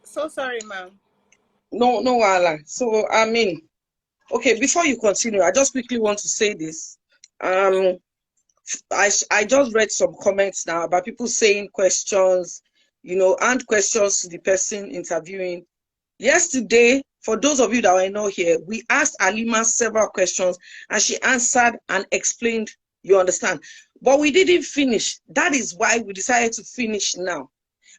So sorry, ma'am. No, Wala. So, I mean, okay, before you continue, I just quickly want to say this. I just read some comments now about people saying questions, and questions to the person interviewing. Yesterday, for those of you that are not here, we asked Halima several questions and she answered and explained, you understand. But we didn't finish. That is why we decided to finish now.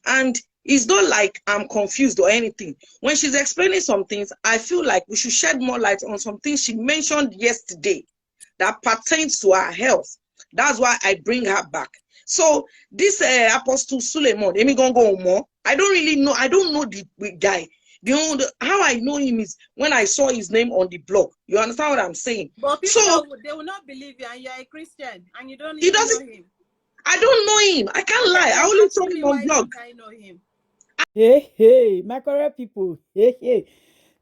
And it's not like I'm confused or anything. When she's explaining some things, I feel like we should shed more light on some things she mentioned yesterday that pertains to her health. That's why I bring her back. So this Apostle Suleiman, I don't really know. I don't know the guy. How I know him is when I saw his name on the blog. You understand what I'm saying? But people, they will not believe you, and you're a Christian, and you don't even know him. I don't know him. I can't lie. I only saw him on blog. I know him. Hey, my correct people. Hey.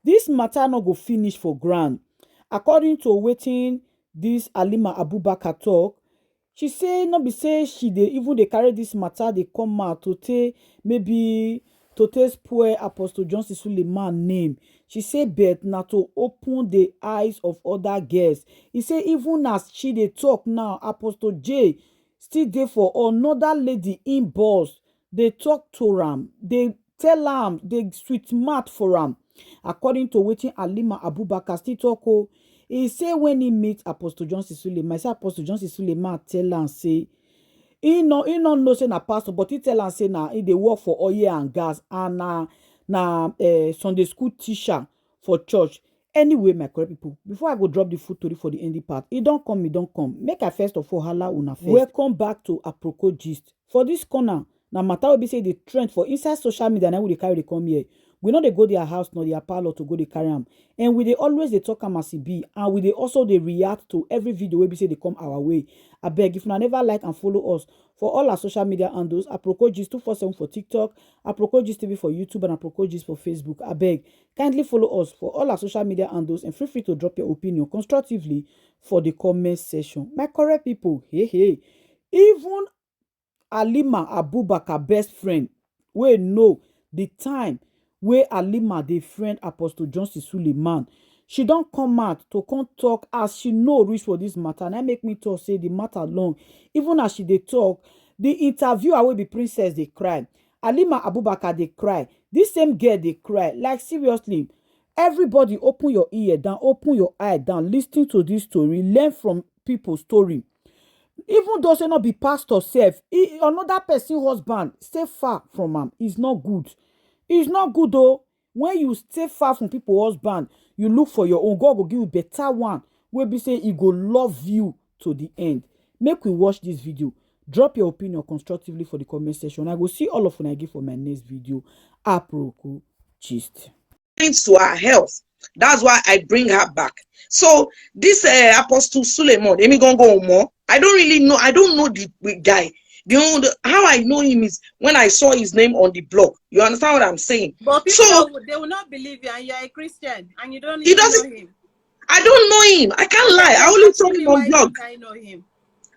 This matter no go finish for ground. According to wetin this Halima Abubakar talk, she say no be say she dey carry this matter dey come out to take maybe to take spoil Apostle Johnson Suleiman name. She say but na to open the eyes of other girls. He say even as she dey talk now, Apostle J still dey for another lady in boss. They talk to am, they tell am, they sweet mouth for am. According to wetin Halima Abubakar still talk, he say when he meet Apostle Johnson Suleiman, say Apostle Johnson Suleiman tell am say he no know say na pastor, but he tell am say na he dey work for oil and gas and na Sunday school teacher for church. Anyway, my correct people, before I go drop the full story for the ending part, it don't come. Make I first of all hala una first. Welcome back to Aproko gist. For this corner, na matter wey be say the trend for inside social media na we dey carry dey come here. We no dey go their house nor their parlor to go dey carry am, and we dey always dey talk am as e be, and we dey also dey react to every video wey be say dey come our way. Abeg, if una never like and follow us for all our social media handles, Aproko gist 247 for TikTok, Aproko gist TV for YouTube, and Aproko gist for Facebook. Abeg, kindly follow us for all our social media handles and feel free to drop your opinion constructively for the comment section. My correct people, hey, even Halima Abubakar best friend wey know the time wey Halima dey friend Apostle Johnson Suleiman, she don come out to come talk as she know reach for this matter. And that make me talk say the matter long. Even as she dey talk, the interviewer wey be princess dey cry, Halima Abubakar dey cry, this same girl dey cry. Like seriously, everybody open your ear down, open your eye down, listen to this story, learn from people's story. Even though say not be pastor self, another person husband stay far from am. It's not good. It's not good though. When you stay far from people husband, you look for your own. God will give you better one. Where be say he go love you to the end. Make we watch this video. Drop your opinion constructively for the comment section. I will see all of you again for my next video. Aproko gist. To her health. That's why I bring her back. So this Apostle Suleiman, I don't really know. I don't know the guy. How I know him is when I saw his name on the blog. You understand what I'm saying? But people, they will not believe you, and you're a Christian, and you don't even know him. I don't know him. I can't lie. I only saw him on blog. I know him.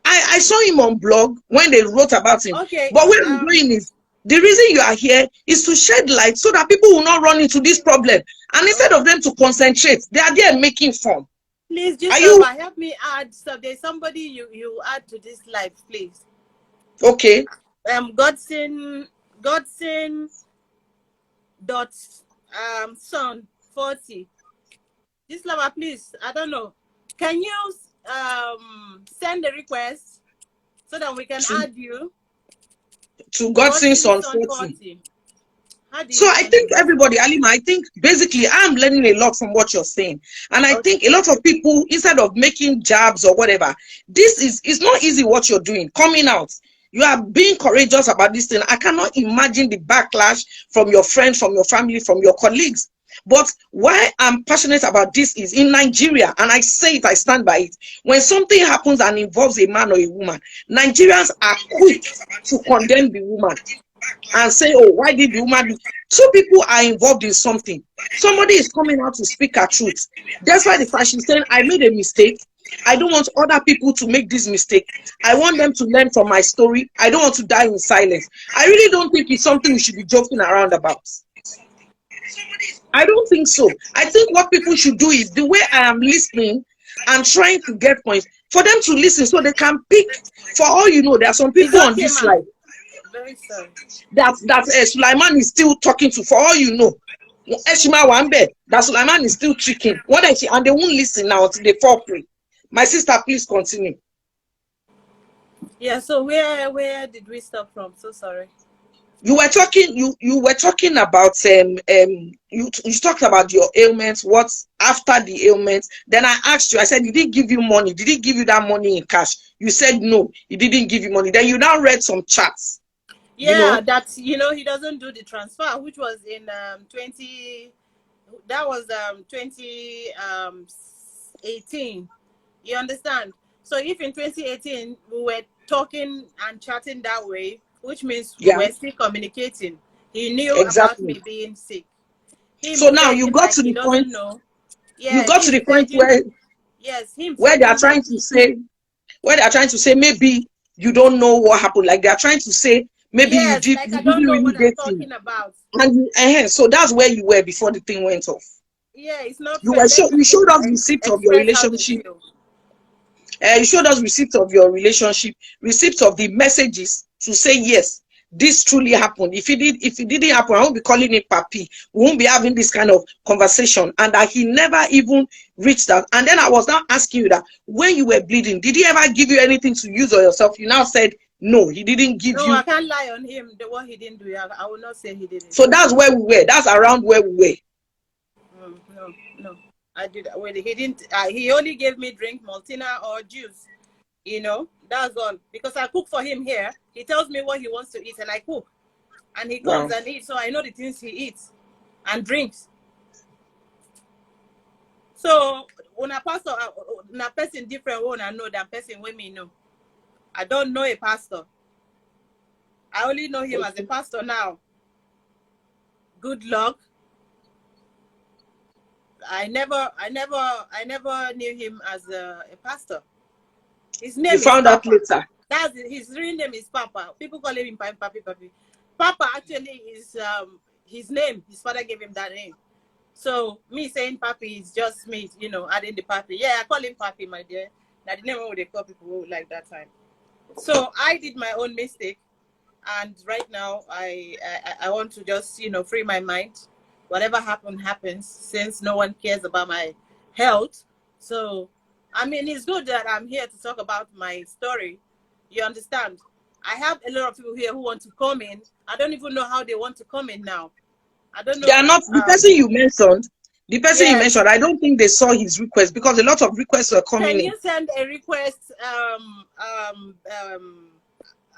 I saw him on blog when they wrote about him. Okay. But where I'm going is, the reason you are here is to shed light so that people will not run into this problem. And instead of them to concentrate, they are there making fun. Please, just help me add. So there's somebody you add to this live, please. Okay. Godson dot son 40. This lover, please. I don't know. Can you send a request so that we can add you to Godson son 40? So I think everybody, Halima, I think basically I'm learning a lot from what you're saying. And I think a lot of people, instead of making jabs or whatever, it's not easy what you're doing, coming out. You are being courageous about this thing. I cannot imagine the backlash from your friends, from your family, from your colleagues. But why I'm passionate about this is in Nigeria, and I say it, I stand by it. When something happens and involves a man or a woman, Nigerians are quick to condemn the woman and say, oh, why did the woman do? Two people are involved in something. Somebody is coming out to speak her truth. That's why the fact she's saying, I made a mistake. I don't want other people to make this mistake. I want them to learn from my story. I don't want to die in silence. I really don't think it's something we should be joking around about. I don't think so. I think what people should do is the way I am listening and trying to get points for them to listen so they can pick. For all you know, there are some people It's on okay, this ma'am. slide Very sorry. that Suleiman is still talking to. For all you know, Eshima Wambe, that Suleiman is still tricking. What I see, and they won't listen now until they fall prey. My sister, please continue. Yeah. So where did we stop from? So sorry. You were talking. You were talking about you talked about your ailments. What's after the ailments? Then I asked you. I said, did he give you money? Did he give you that money in cash? You said no. He didn't give you money. Then you now read some charts. Yeah, that he doesn't do the transfer, which was in 20. That was 2018. You understand? So if in 2018 we were talking and chatting that way, which means we were still communicating. He knew about me being sick. So now you got to the point. Know. Yes, you got to the point where where they are trying to say maybe you don't know what happened. Like they are trying to say maybe you didn't really what date I'm him. Talking about. And so that's where you were before the thing went off. Yeah, it's not you fair. You showed us receipt of your relationship. You showed us receipt of your relationship, receipt of the messages to say yes, this truly happened. If it didn't happen, I won't be calling him papi. We won't be having this kind of conversation. And that he never even reached out. And then I was now asking you that when you were bleeding, did he ever give you anything to use on yourself? You now said no, he didn't give you. No, I can't lie on him. The what he didn't do, I will not say he didn't. So that's where we were. That's around where we were. No. I did. Well, he didn't. He only gave me drink, Maltina or juice. That's all. Because I cook for him here. He tells me what he wants to eat, and I cook. And he comes and eats, so I know the things he eats and drinks. So when a pastor, when a person different one, I know than person when me know. I don't know a pastor. I only know him as a pastor now. Good luck. I never knew him as a pastor. His name is found out later. That's his real name is Papa. People call him Papi. Papa actually is his name. His father gave him that name. So me saying Papi is just me, adding the Papi. Yeah, I call him Papi, my dear. Now the name what they call people like that time. So I did my own mistake, and right now I want to just free my mind. Whatever happens, since no one cares about my health. So, I mean, it's good that I'm here to talk about my story. You understand? I have a lot of people here who want to come in. I don't even know how they want to come in now. I don't know. They are not the person you mentioned. The person you mentioned, I don't think they saw his request because a lot of requests were coming in. Can you send a request? I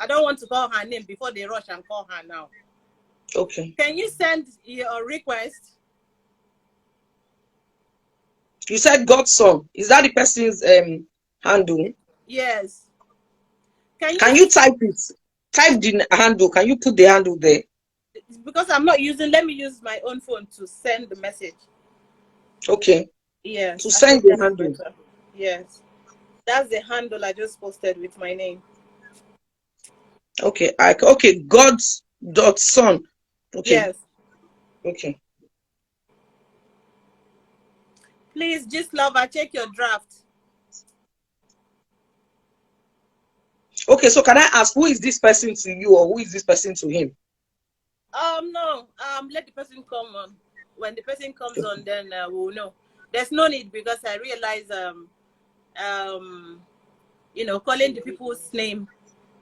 don't want to call her name before they rush and call her now. Okay. Can you send your request? You said Godson. Is that the person's handle? Yes. Can you type it? Type the handle. Can you put the handle there? Because I'm not using. Let me use my own phone to send the message. Okay. Yes. To send the handle. Better. Yes. That's the handle I just posted with my name. Okay. Okay. God's.son. Okay. Yes. Okay. Please, just lover, check your draft. Okay, so can I ask who is this person to you or who is this person to him? No. Let the person come on. When the person comes on, then we'll know. There's no need because I realize calling the people's name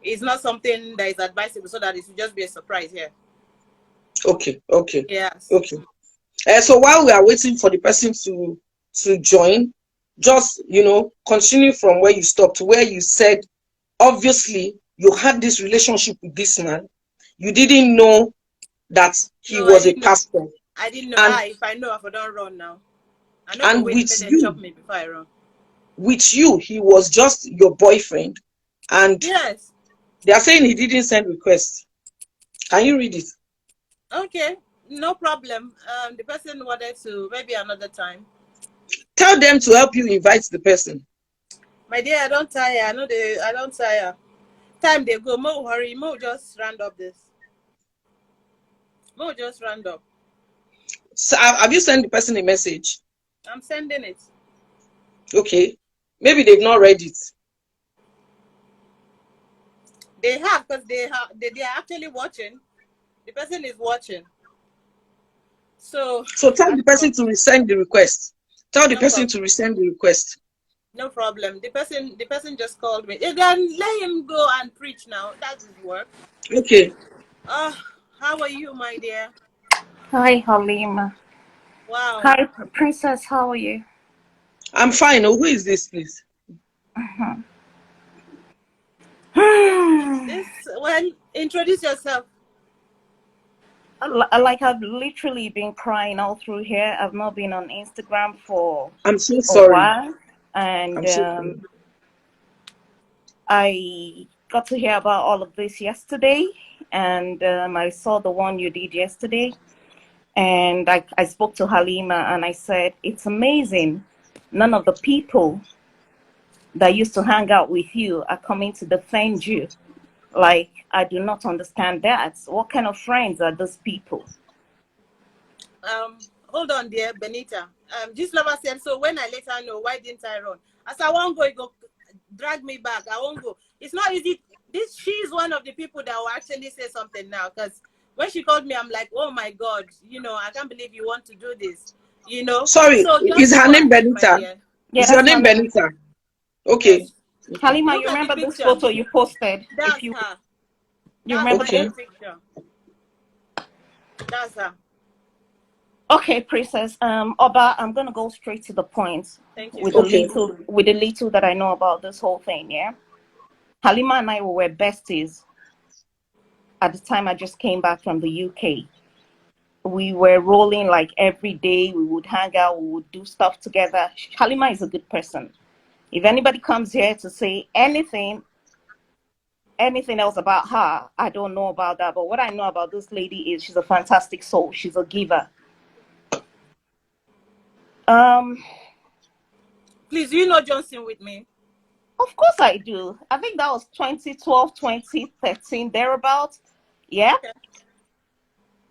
is not something that is advisable, so that it should just be a surprise here. Okay. Yes. Okay. So while we are waiting for the person to join, just continue from where you stopped, where you said obviously you had this relationship with this man. You didn't know that he was a pastor. I didn't know. And if I know, I don't run now. I know. And with you, chop me before I run. With you, he was just your boyfriend, and yes, they are saying he didn't send requests. Can you read it? Okay, no problem. The person wanted to maybe another time. Tell them to help you invite the person. My dear, I don't tire. I don't tire. Time they go. Mo hurry. Mo just round up this. Mo just round up. So, have you sent the person a message? I'm sending it. Okay. Maybe they've not read it. They have, because they are actually watching. The person is watching. So tell the person to resend the request. Tell the No person problem. to resend the request. No problem. The person just called me. Then let him go and preach now. That's his work. Okay. How are you, my dear? Hi, Halima. Wow. Hi, Princess. How are you? I'm fine. Oh, who is this, please? Introduce yourself. Like, I've literally been crying all through here. I've not been on Instagram for I'm so a sorry. while, and I'm so sorry. I got to hear about all of this yesterday, and I saw the one you did yesterday, and I spoke to Halima, and I said, it's amazing. None of the people that used to hang out with you are coming to defend you. Like, I do not understand that. What kind of friends are those people? Hold on, dear Benita. This lover said, so when I let her know, why didn't I run? As I won't go, it go drag me back. I won't go. It's not easy. She's one of the people that will actually say something now, because when she called me, I'm like, oh my God, I can't believe you want to do this, Sorry, So is her name Benita? Yeah, Is your that's name Halima. Benita? Okay. Yes. Halima, Look you at the remember this picture. photo you posted? That's If you her. you That's remember Okay. this? picture. That's her. Okay, Princess. Oba, I'm gonna go straight to the point. Thank you With so the much. little that I know about this whole thing. Yeah, Halima and I were besties at the time I just came back from the UK. We were rolling like every day. We would hang out. We would do stuff together. Halima is a good person. If anybody comes here to say anything else about her, I don't know about that. But what I know about this lady is she's a fantastic soul. She's a giver. Please, you know Johnson with me? Of course I do. I think that was 2012, 2013, thereabouts. Yeah. Okay.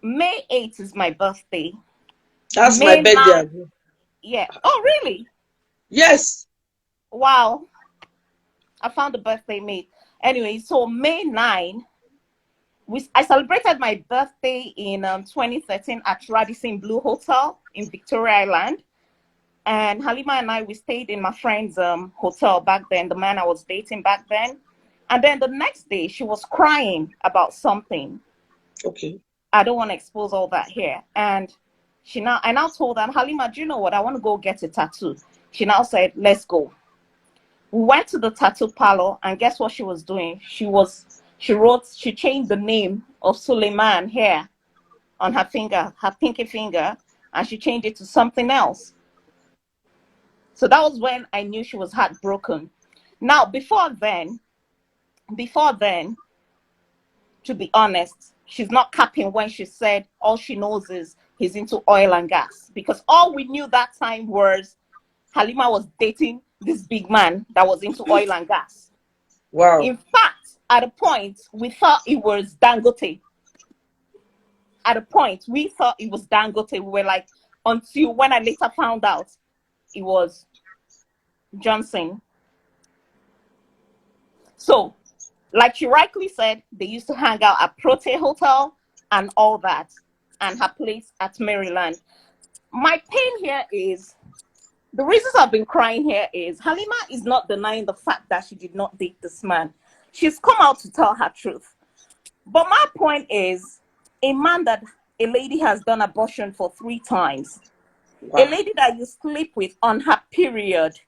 May 8th is my birthday. That's May my birthday. 9th, yeah. Oh, really? Yes. Wow. I found the birthday May. Anyway, so May 9, I celebrated my birthday in 2013 at Radisson Blue Hotel in Victoria Island. And Halima and I, we stayed in my friend's hotel back then, the man I was dating back then. And then the next day, she was crying about something. Okay. I don't want to expose all that here. And I now told her, Halima, do you know what? I want to go get a tattoo. She now said, let's go. We went to the tattoo parlor, and guess what she was doing? She changed the name of Suleiman here on her finger, her pinky finger, and she changed it to something else. So that was when I knew she was heartbroken. Now, before then, to be honest, she's not capping when she said all she knows is he's into oil and gas. Because all we knew that time was Halima was dating this big man that was into oil and gas. Wow. In fact, at a point, we thought it was Dangote. We were like, until when I later found out it was Johnson. So, like she rightly said, they used to hang out at Aproko Hotel and all that, and her place at Maryland. My pain here is, the reasons I've been crying here is, Halima is not denying the fact that she did not date this man. She's come out to tell her truth. But my point is, a lady has done abortion for 3 times, Wow. a lady that you sleep with on her period,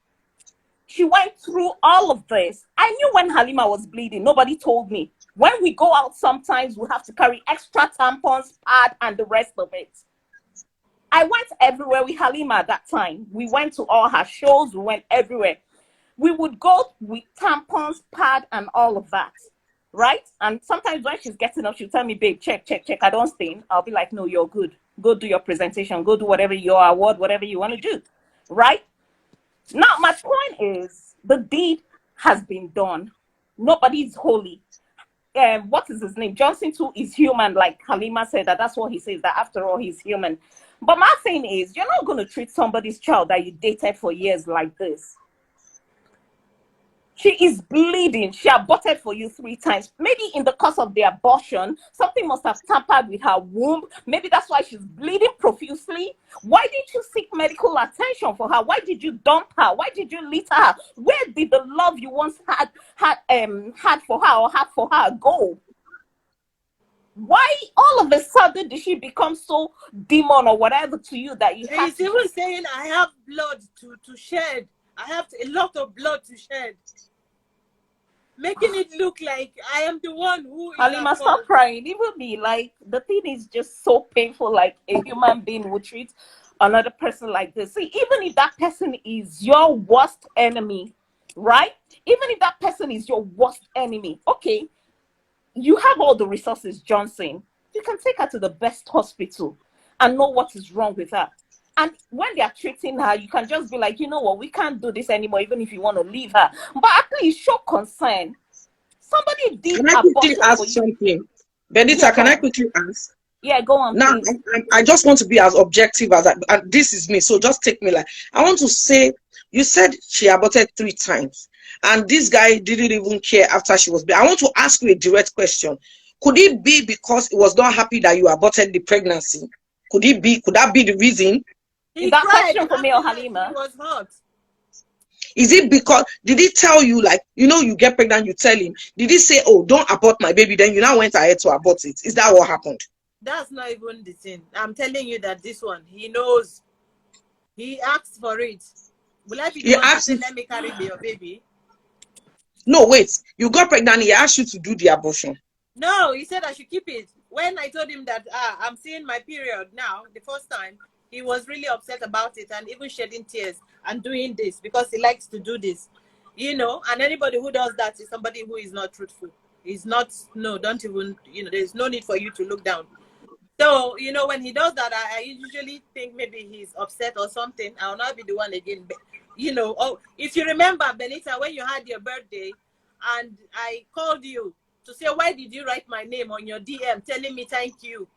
she went through all of this. I knew when Halima was bleeding. Nobody told me. When we go out, sometimes we have to carry extra tampons, pad, and the rest of it. I went everywhere with Halima at that time. We went to all her shows. We went everywhere. We would go with tampons, pad, and all of that. Right? And sometimes when she's getting up, she'll tell me, babe, check. I don't stain. I'll be like, no, you're good. Go do your presentation. Go do whatever your award, whatever you want to do. Right? Now, my point is, the deed has been done. Nobody's holy. what is his name? Johnson too is human, like Halima said, that's what he says, that after all, he's human. But my thing is, you're not going to treat somebody's child that you dated for years like this. She is bleeding. She aborted for you 3 times. Maybe in the course of the abortion, something must have tampered with her womb. Maybe that's why she's bleeding profusely. Why did you seek medical attention for her? Why did you dump her? Why did you litter her? Where did the love you once had for her or had for her go? Why all of a sudden did she become so demon or whatever to you that you have? He's even saying, I have blood to shed. I have a lot of blood to shed. Making it look like I am the one who is Halima, stop crying. Even me, like, the thing is just so painful, like a human being would treat another person like this. See, even if that person is your worst enemy, right? Even if that person is your worst enemy, okay, you have all the resources, Johnson. You can take her to the best hospital and know what is wrong with her. And when they are treating her, you can just be like, you know what, we can't do this anymore, even if you want to leave her. But at least show concern. Somebody did Can I quickly ask something? Benita, yeah, can I quickly ask? Yeah, go on, now, please. I just want to be as objective as and this is me, so just take me like, I want to say, you said she aborted 3 times, and this guy didn't even care after she was born. I want to ask you a direct question. Could it be because he was not happy that you aborted the pregnancy? Could that be the reason? Is that question for me or Halima? He was hot. Is it because, did he tell you, like, you know, you get pregnant, you tell him, did he say, oh, don't abort my baby, then you now went ahead to abort it? Is that what happened? That's not even the thing. I'm telling you that this one, he knows. He asked for it. Will I be the one to say, let me carry your baby? No, wait. You got pregnant, he asked you to do the abortion. No, he said I should keep it. When I told him that I'm seeing my period now, the first time, he was really upset about it and even shedding tears and doing this because he likes to do this, you know. And anybody who does that is somebody who is not truthful. He's not, no, don't even, you know, there's no need for you to look down. So, you know, when he does that, I usually think maybe he's upset or something. I'll not be the one again. You know, oh, if you remember, Benita, when you had your birthday and I called you to say, why did you write my name on your DM telling me thank you?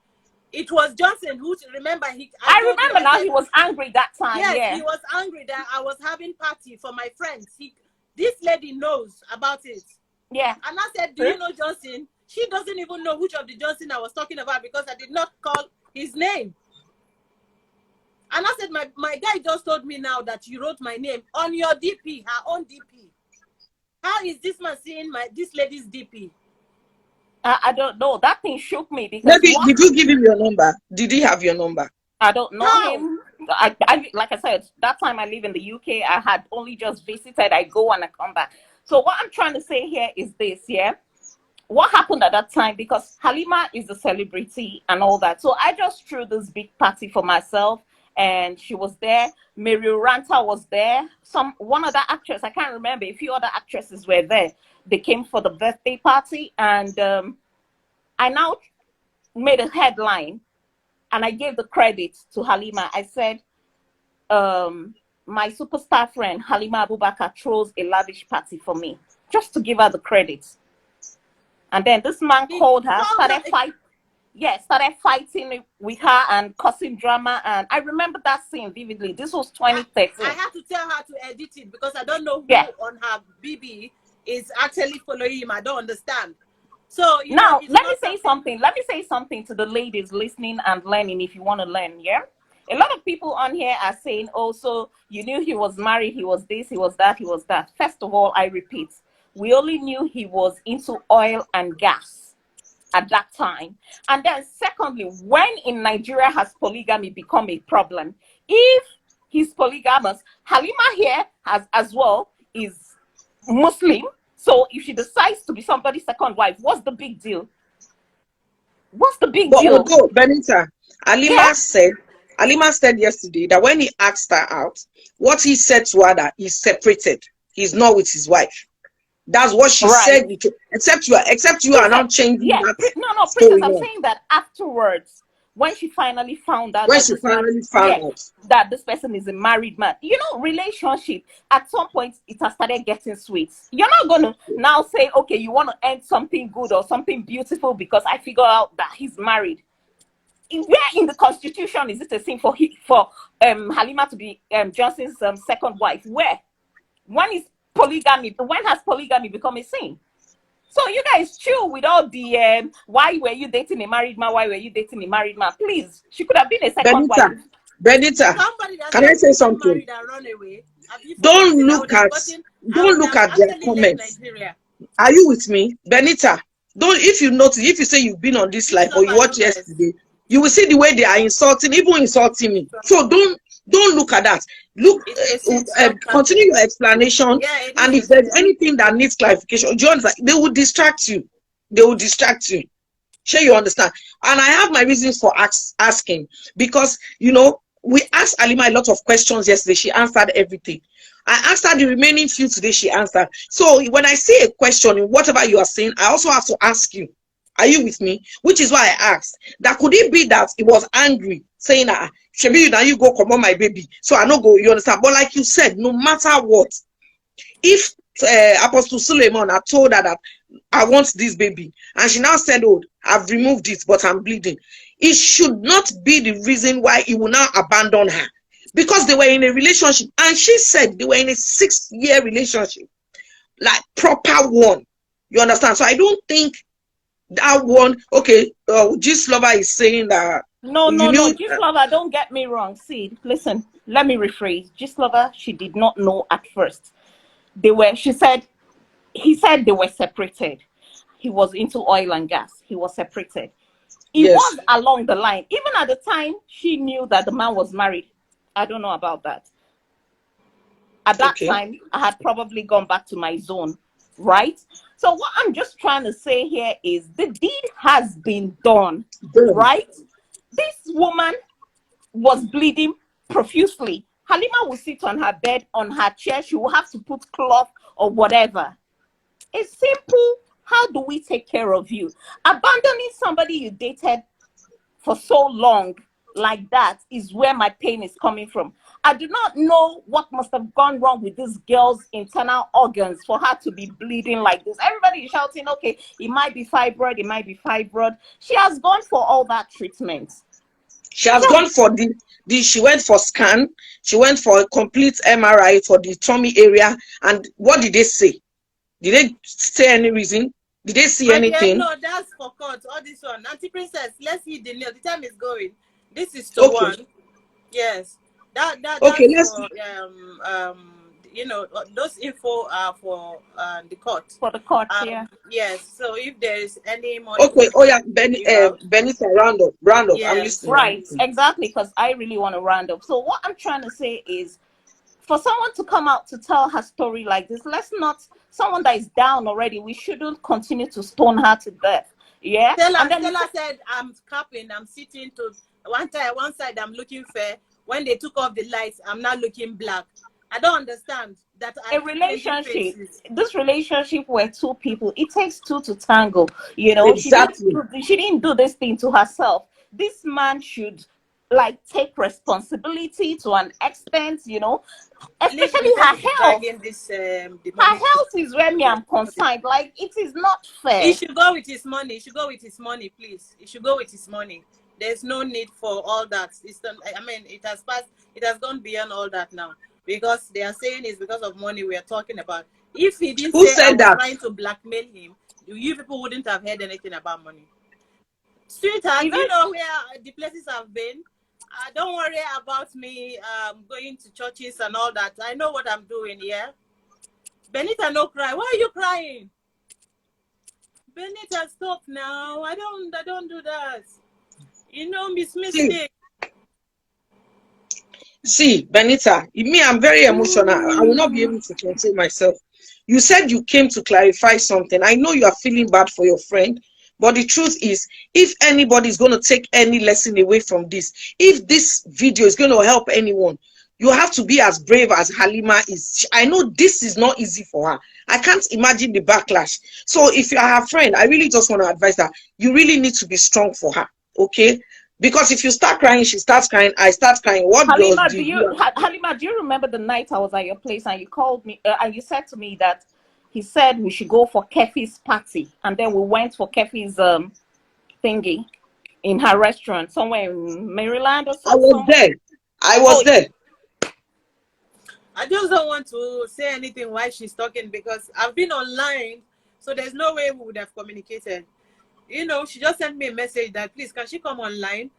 It was Johnson who, remember, I remember now, he was angry that time. Yes, yeah. He was angry that I was having party for my friends. This lady knows about it. Yeah. And I said, do you know Johnson? She doesn't even know which of the Johnson I was talking about because I did not call his name. And I said, my guy just told me now that you wrote my name on your DP, her own DP. How is this man seeing this lady's DP? I don't know. That thing shook me because maybe did you give him your number? Did he have your number? I don't know him. I like I said, that time I live in the UK, I had only just visited. I go and I come back. So what I'm trying to say here is this, yeah. What happened at that time, because Halima is a celebrity and all that. So I just threw this big party for myself and she was there. Mary Ranta was there. One other actress, I can't remember, a few other actresses were there. They came for the birthday party and I now made a headline and I gave the credit to Halima. I said, my superstar friend Halima Abubakar throws a lavish party for me, just to give her the credit. And then this man called her, started fighting with her and causing drama. And I remember that scene vividly. This was 2013. I had to tell her to edit it because I don't know who on her BB is actually following him. I don't understand. So now let me say something. Let me say something to the ladies listening and learning if you want to learn, yeah? A lot of people on here are saying, oh, so you knew he was married, he was this, he was that, he was that. First of all, I repeat, we only knew he was into oil and gas at that time. And then secondly, when in Nigeria has polygamy become a problem? If he's polygamous, Halima here as well is Muslim. So if she decides to be somebody's second wife, what's the big deal? What's the big deal? Although, Benita, Halima said yesterday that when he asked her out, what he said to her that he's separated. He's not with his wife. That's what she said. Except you are not changing that. No, Princess, I'm saying that afterwards, when she finally found out When that she this man, finally found out. that this person is a married man. You know, relationship, at some point, it has started getting sweet. You're not going to now say, okay, you want to end something good or something beautiful because I figure out that he's married. Where in the constitution is it a sin for Halima to be Johnson's second wife? Where? When is polygamy? When has polygamy become a sin? So you guys chill with all the why were you dating a married man? Why were you dating a married man? Please, she could have been a second wife. Benita, can I say something? Don't look at their comments. Are you with me, Benita? Don't, if you notice, if you say you've been on this live or you watched yesterday, you will see the way they are insulting, even insulting me. So don't look at that. Look, continue your explanation, and if there's anything that needs clarification, they will distract you. They will distract you. Sure, you understand? And I have my reasons for asking, because you know we asked Halima a lot of questions yesterday. She answered everything. I asked her the remaining few today. She answered. So when I see a question in whatever you are saying, I also have to ask you. Are you with me? Which is why I asked that could it be that it was angry, saying that Shebi, now you go come on my baby, so I no go. You understand? But like you said, no matter what, if Apostle Suleiman had told her that I want this baby, and she now said, "Oh, I've removed it, but I'm bleeding," it should not be the reason why he will now abandon her, because they were in a relationship, and she said they were in a 6-year relationship, like proper one. You understand? So I don't think that one. Okay, Gist Lover is saying that. No, Gist Lover, don't get me wrong. See, listen, let me rephrase. Gist Lover, she did not know at first. He said they were separated. He was into oil and gas. He was separated. It was along the line. Even at the time, she knew that the man was married. I don't know about that. At that time, I had probably gone back to my zone, right? So what I'm just trying to say here is the deed has been done, right? This woman was bleeding profusely. Halima will sit on her bed, on her chair. She will have to put cloth or whatever. It's simple. How do we take care of you? Abandoning somebody you dated for so long like that is where my pain is coming from. I do not know what must have gone wrong with this girl's internal organs for her to be bleeding like this. Everybody is shouting, okay, it might be fibroid, it might be fibroid. She has gone for all that treatment. She has gone for she went for scan, she went for a complete MRI for the tummy area. And what did they say? Did they say any reason? Did they see anything? No, that's for court. All this one. Auntie Princess, let's hit the nail. The time is going. This is to one. Yes. Okay, let's for, you know, those info are for the court. For the court, yeah. Yes. So if there is any more. Okay. Oh yeah, Benita, round up. Yes. I'm listening. Right. Exactly. Because I really want to round up. So what I'm trying to say is, for someone to come out to tell her story like this, let's not. Someone that is down already, we shouldn't continue to stone her to death. Yeah. Stella said, "I'm capping. I'm sitting to one side. I'm looking fair. When they took off the lights, I'm not looking black." I don't understand that. A relationship, this relationship where two people, it takes two to tango. You know, exactly. She didn't do this thing to herself. This man should like take responsibility to an extent, you know, especially her health. Her health is where me I'm concerned. Like, it is not fair. He should go with his money. He should go with his money, please. He should go with his money. There's no need for all that. I mean, it has passed. It has gone beyond all that now, because they are saying it's because of money we are talking about. If he didn't say I was trying to blackmail him, you people wouldn't have heard anything about money. Sweetheart, you know where the places have been. Don't worry about me going to churches and all that. I know what I'm doing, yeah? Benita, no cry. Why are you crying? Benita, stop now. I don't do that. You know, Miss Mistake. See, Benita, me, I'm very emotional. I will not be able to control myself. You said you came to clarify something. I know you are feeling bad for your friend, but the truth is, if anybody is going to take any lesson away from this, if this video is going to help anyone, you have to be as brave as Halima is. I know this is not easy for her. I can't imagine the backlash. So if you are her friend, I really just want to advise her, you really need to be strong for her. Okay? Because if you start crying, she starts crying, I start crying. What does Halima, the Halima, do you remember the night I was at your place and you called me and you said to me that he said we should go for Kefi's party, and then we went for Kefi's thingy in her restaurant somewhere in Maryland or I was something? there. I was there. I just don't want to say anything while she's talking because I've been online, so there's no way we would have communicated. You know, she just sent me a message that please can she come online,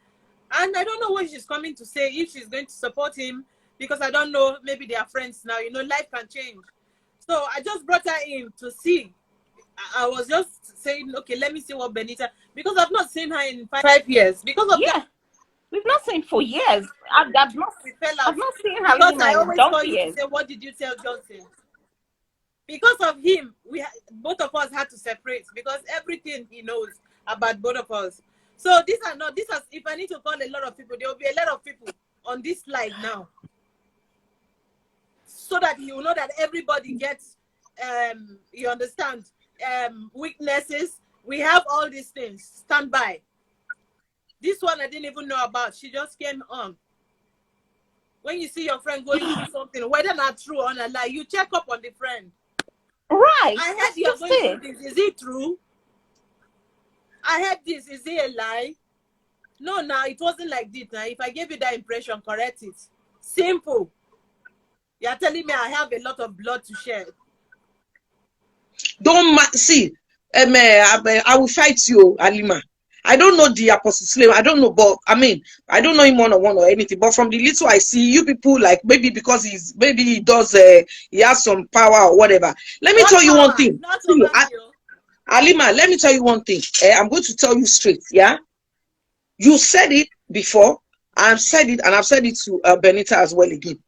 and I don't know what she's coming to say, if she's going to support him, because I don't know, maybe they are friends now. You know, life can change. So I just brought her in to see. I was just saying, okay, let me see what Benita, because I've not seen her in 5 years because of that. We've not seen for years. I've not seen Because Halima I in always call donkey you to years. say, what did you tell Johnson? Because of him, both of us had to separate because everything he knows about both of us. So if I need to call a lot of people, there will be a lot of people on this slide now. So that you know that everybody gets, you understand, weaknesses. We have all these things. Stand by. This one I didn't even know about. She just came on. When you see your friend going through something, whether not true or not lie, you check up on the friend. Right. I heard you're going through this. Is it true? I heard this. Is it a lie? No, it wasn't like this. Now, if I gave you that impression, correct it. Simple. You're telling me I have a lot of blood to shed. Don't see. I will fight you, Halima. I don't know the Apostle Suleiman. I don't know, but I mean, I don't know him one-on-one or anything. But from the little I see, you people like maybe because he has some power or whatever. Let me tell you one thing. See, Halima, let me tell you one thing. I'm going to tell you straight. Yeah, you said it before. I've said it, and I've said it to Benita as well again.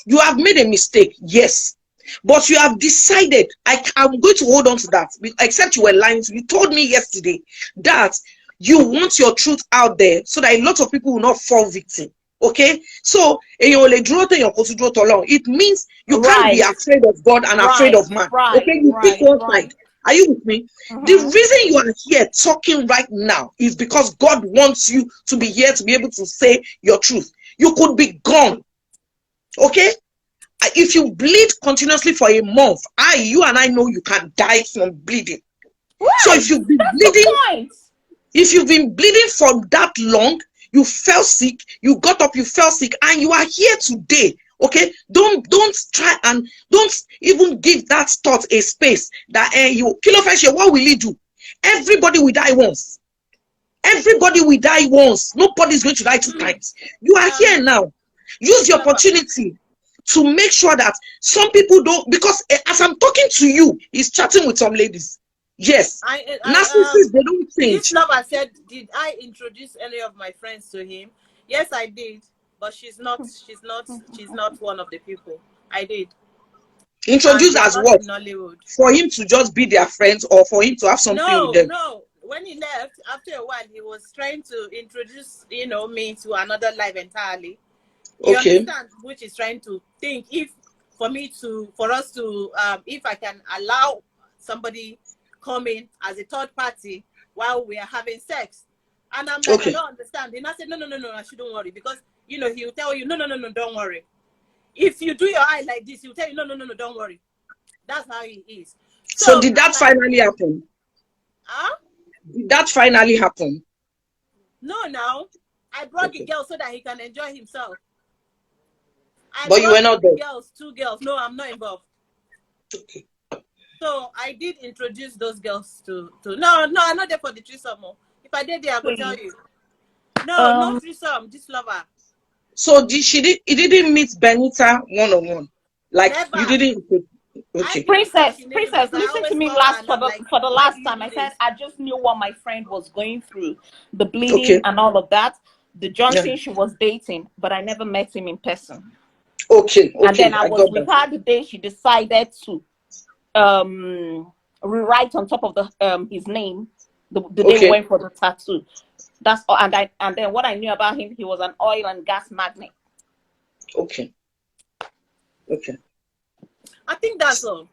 You have made a mistake, yes. But you have decided, I'm going to hold on to that, except you were lying. You told me yesterday that you want your truth out there so that a lot of people will not fall victim. Okay? So, it means you can't be afraid of God and afraid of man. Okay? You pick one side. Are you with me? The reason you are here talking right now is because God wants you to be here to be able to say your truth. You could be gone. Okay? If you bleed continuously for a month, you and I know you can die from bleeding. Right. So if you've been bleeding for that long, you fell sick, you got up, you fell sick, and you are here today. Okay, don't try and don't even give that thought a space that you kill off. What will you do? Everybody will die once. Everybody will die once. Nobody's going to die 2 times. You are here now. Use the opportunity to make sure that some people don't, because as I'm talking to you, he's chatting with some ladies. Yes, narcissists, they don't change. This lover said, did I introduce any of my friends to him? Yes, I did, but she's not one of the people. I did. Introduce as what? For him to just be their friends or for him to have something with them? No. When he left, after a while, he was trying to introduce, me to another life entirely. You understand? Which is trying to think if I can allow somebody come in as a third party while we are having sex. And I'm like, I don't understand. And I said, no, I shouldn't worry, because he'll tell you, no, don't worry. If you do your eye like this, he'll tell you, no, don't worry. That's how he is. So did that finally happen? Huh? Did that finally happen? No, now I brought the girl so that he can enjoy himself. But you were not there. 2 girls. No, I'm not involved. Okay. So I did introduce those girls to. No, I'm not there for the threesome. If I did there, I would tell you. No, no threesome. This lover. So he didn't meet Benita one-on-one. Like never. You didn't. Okay. Princess, listen to me for the last time. I said I just knew what my friend was going through, the bleeding and all of that. The Johnson she was dating, but I never met him in person. Okay. And then I was with her the day she decided to rewrite on top of the his name the day we went for the tattoo. That's all. And then what I knew about him, he was an oil and gas magnate. Okay. I think that's all.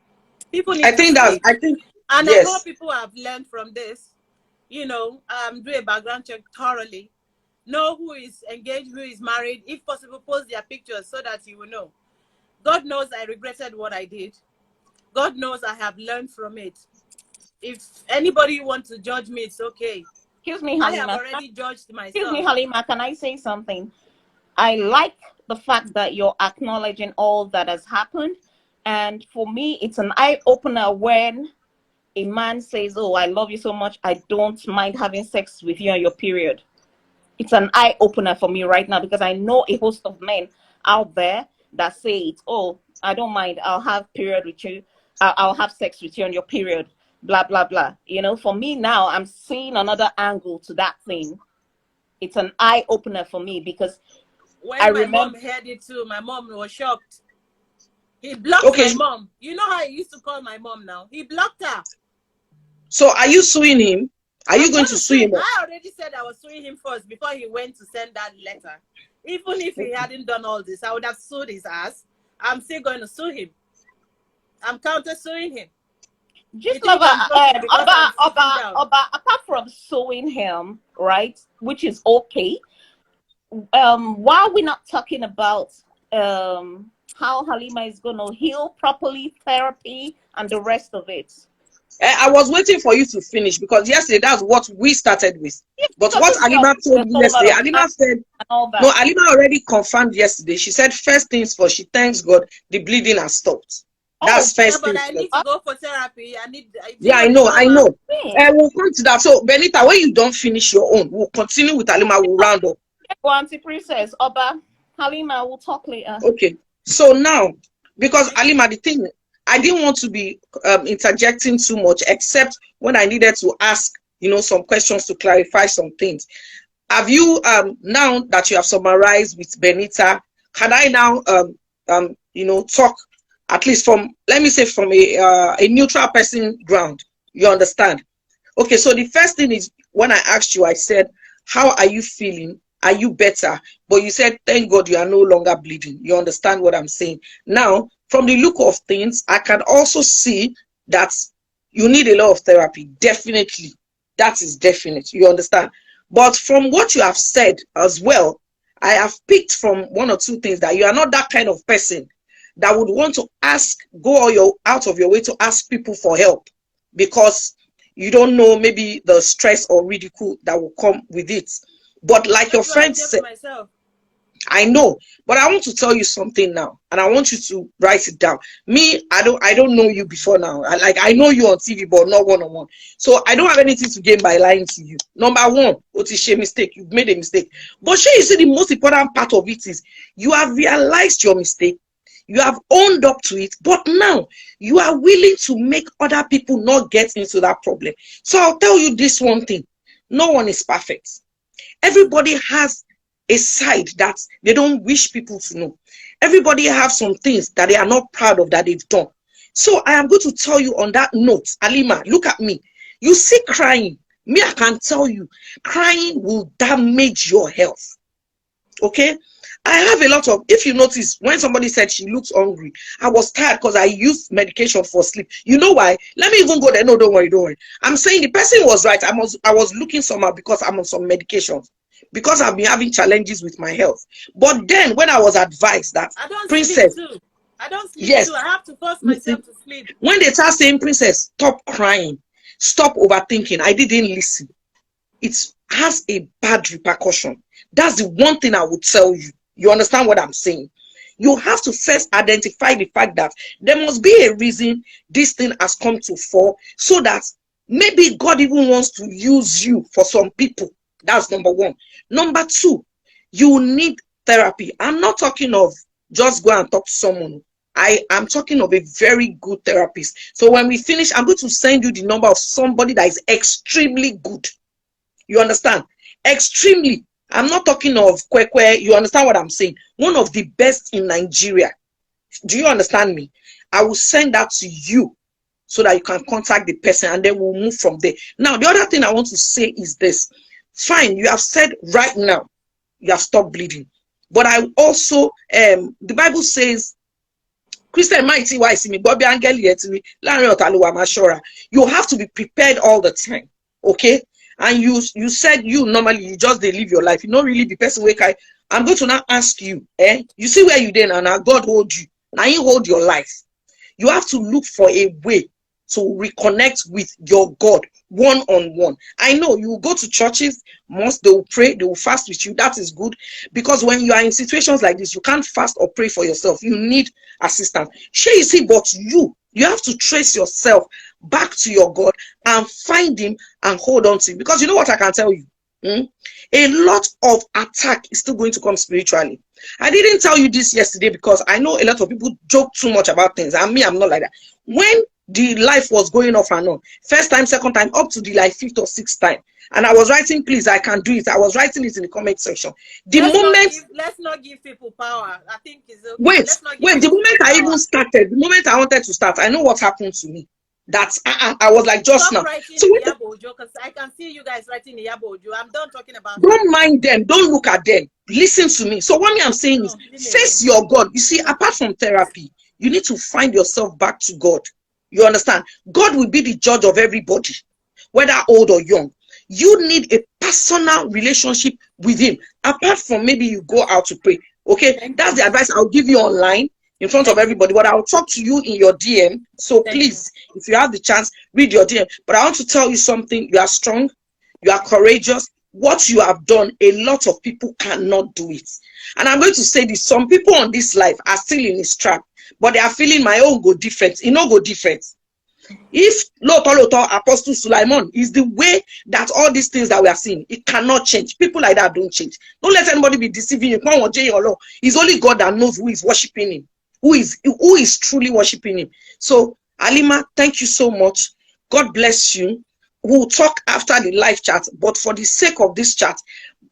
People need and yes. I hope people have learned from this. Do a background check thoroughly. know who is engaged, who is married. If possible, post their pictures so that you will know. God knows I regretted what I did. God knows I have learned from it. If anybody wants to judge me, it's okay. Excuse me, I have Halima. already judged myself. Excuse me, Halima, can I say something? I like the fact that you're acknowledging all that has happened. And for me, it's an eye-opener when a man says, oh, I love you so much, I don't mind having sex with you on your period. It's an eye-opener for me right now, because I know a host of men out there that say it, oh, I don't mind, I'll have period with you, I'll have sex with you on your period, blah, blah, blah. You know, for me now, I'm seeing another angle to that thing. It's an eye-opener for me, because when I my remember mom heard it too, my mom was shocked. He blocked my mom. You know how he used to call my mom now? He blocked her. So are you suing him? Are you going to sue him? I already said I was suing him first before he went to send that letter. Even if he hadn't done all this, I would have sued his ass. I'm still going to sue him. I'm counter suing him. Just apart from suing him, right, which is okay, why are we not talking about how Halima is going to heal properly, therapy, and the rest of it? I was waiting for you to finish, because yesterday that's what we started with. But what Halima told me yesterday, Halima said, no, Halima already confirmed yesterday. She said, first things first, she thanks God the bleeding has stopped. That's first thing. But I need to go for therapy. I know. We'll come to that. So, Benita, when you don't finish your own, we'll continue with Halima. We'll round up. Go, Auntie Princess. Oba, Halima, we'll talk later. Okay. So now, because Halima, the thing, I didn't want to be interjecting too much, except when I needed to ask, some questions to clarify some things. Have you, now that you have summarized with Benita, can I now, talk at least from, let me say, from a neutral person ground? You understand? Okay, so the first thing is, when I asked you, I said, how are you feeling? Are you better? But you said, thank God you are no longer bleeding. You understand what I'm saying? Now, from the look of things, I can also see that you need a lot of therapy. Definitely. That is definite. You understand? But from what you have said as well, I have picked from one or two things that you are not that kind of person that would want to go out of your way to ask people for help, because you don't know maybe the stress or ridicule that will come with it. But like your friend said, I know, but I want to tell you something now, and I want you to write it down. Me, I don't know you before now. I know you on TV, but not one-on-one. So I don't have anything to gain by lying to you. Number one, what is a mistake? You've made a mistake. But sure, you see, the most important part of it is you have realized your mistake. You have owned up to it, but now you are willing to make other people not get into that problem. So I'll tell you this one thing. No one is perfect. Everybody has a side that they don't wish people to know. Everybody has some things that they are not proud of that they've done. So I am going to tell you on that note, Halima, look at me. You see crying. Me, I can tell you, crying will damage your health. Okay? I have a lot of, if you notice, when somebody said she looks hungry, I was tired because I used medication for sleep. You know why? Let me even go there. No, don't worry. I'm saying the person was right. I was looking somehow because I'm on some medications, because I've been having challenges with my health. But then when I was advised that, Princess, I don't sleep too. I have to force myself to sleep. When they start saying, Princess, stop crying, stop overthinking, I didn't listen. It has a bad repercussion. That's the one thing I would tell you. You understand what I'm saying? You have to first identify the fact that there must be a reason this thing has come to fall, so that maybe God even wants to use you for some people. That's number one. Number two, you need therapy. I'm not talking of just go and talk to someone. I am talking of a very good therapist. So when we finish, I'm going to send you the number of somebody that is extremely good. You understand? Extremely. I'm not talking of Kwekwe. You understand what I'm saying? One of the best in Nigeria. Do you understand me? I will send that to you so that you can contact the person, and then we'll move from there. Now, the other thing I want to say is this. Fine, you have said right now you have stopped bleeding. But I also, the Bible says, Christian mighty wise me, Bobby Angel yet me, you have to be prepared all the time. Okay? and you said you normally you just dey live your life, you don't really be person wey carry. I'm going to now ask you, you see where you then, and now God hold you, now you hold your life. You have to look for a way to reconnect with your God one-on-one. I know you will go to churches, most they will pray, they will fast with you. That is good, because when you are in situations like this, you can't fast or pray for yourself. You need assistance. Sure, you see, but you have to trace yourself back to your God and find him and hold on to him. Because you know what I can tell you? A lot of attack is still going to come spiritually. I didn't tell you this yesterday because I know a lot of people joke too much about things, and me, I'm not like that. When the life was going off and on, first time, second time, up to the like fifth or sixth time, and I was writing, please, I can do it. I was writing it in the comment section. Let's not give people power. I think it's okay. Wait, Let's not give the people moment I power. even started, the moment I wanted to start, I know what happened to me. That I was like, just Stop now. writing So Iyabojo, because I can see you guys writing Iyabojo. I'm done talking about don't mind them. Don't look at them. Listen to me. So what I'm saying is, face your God. You see, apart from therapy, you need to find yourself back to God. You understand? God will be the judge of everybody, whether old or young. You need a personal relationship with him. Apart from maybe you go out to pray. Okay, that's the advice I'll give you online in front of everybody, but I'll talk to you in your DM. So please, if you have the chance, read your DM. But I want to tell you something. You are strong. You are courageous. What you have done, a lot of people cannot do it. And I'm going to say this. Some people on this life are still in this trap, but they are feeling my own go different. It no go different. If Loto Apostle Suleiman is the way that all these things that we are seeing, it cannot change. People like that don't change. Don't let anybody be deceiving you. It's only God that knows who is worshiping him, who is truly worshiping him. So Halima, thank you so much. God bless you. We'll talk after the live chat, but for the sake of this chat,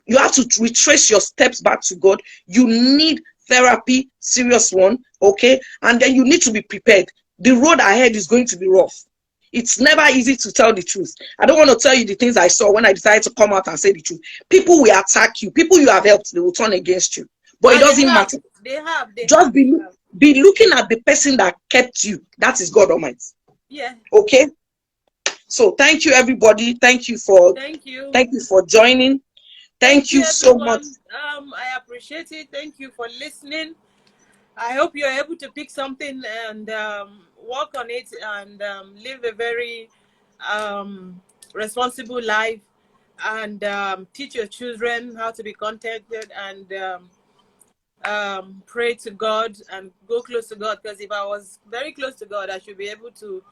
you have to retrace your steps back to God. You need therapy, serious one, okay? And then you need to be prepared. The road ahead is going to be rough. It's never easy to tell the truth. I don't want to tell you the things I saw when I decided to come out and say the truth. People will attack you. People you have helped, they will turn against you. But it doesn't matter. Just be looking at the person that kept you. That is God Almighty. Yeah. Okay? So thank you, everybody. Thank you for joining. Thank you so much. I appreciate it. Thank you for listening. I hope you're able to pick something and work on it and live a very responsible life, and teach your children how to be contented, and pray to God and go close to God. Because if I was very close to God, I should be able to,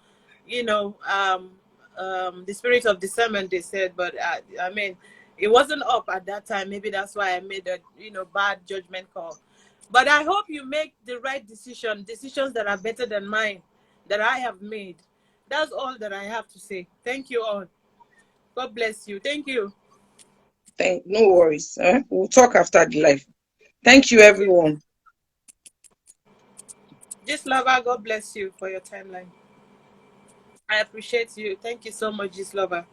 the spirit of discernment, they said, but I mean, it wasn't up at that time. Maybe that's why I made a bad judgment call. But I hope you make the right decisions that are better than mine, that I have made. That's all that I have to say. Thank you all. God bless you. Thank you. No worries. We'll talk after the live. Thank you, everyone. Gislova, God bless you for your timeline. I appreciate you. Thank you so much, Gislova.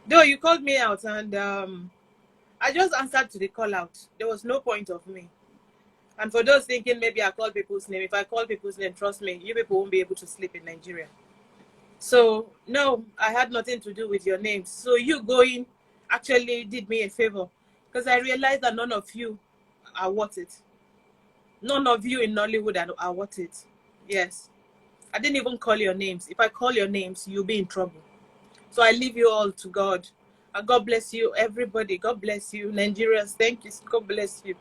Though you called me out, and I just answered to the call out. There was no point of me. And for those thinking maybe I call people's name, if I call people's name, trust me, you people won't be able to sleep in Nigeria. So, no, I had nothing to do with your names. So you going actually did me a favor, because I realized that none of you are worth it. None of you in Nollywood are worth it. Yes. I didn't even call your names. If I call your names, you'll be in trouble. So I leave you all to God. And God bless you, everybody. God bless you, Nigerians. Thank you. God bless you.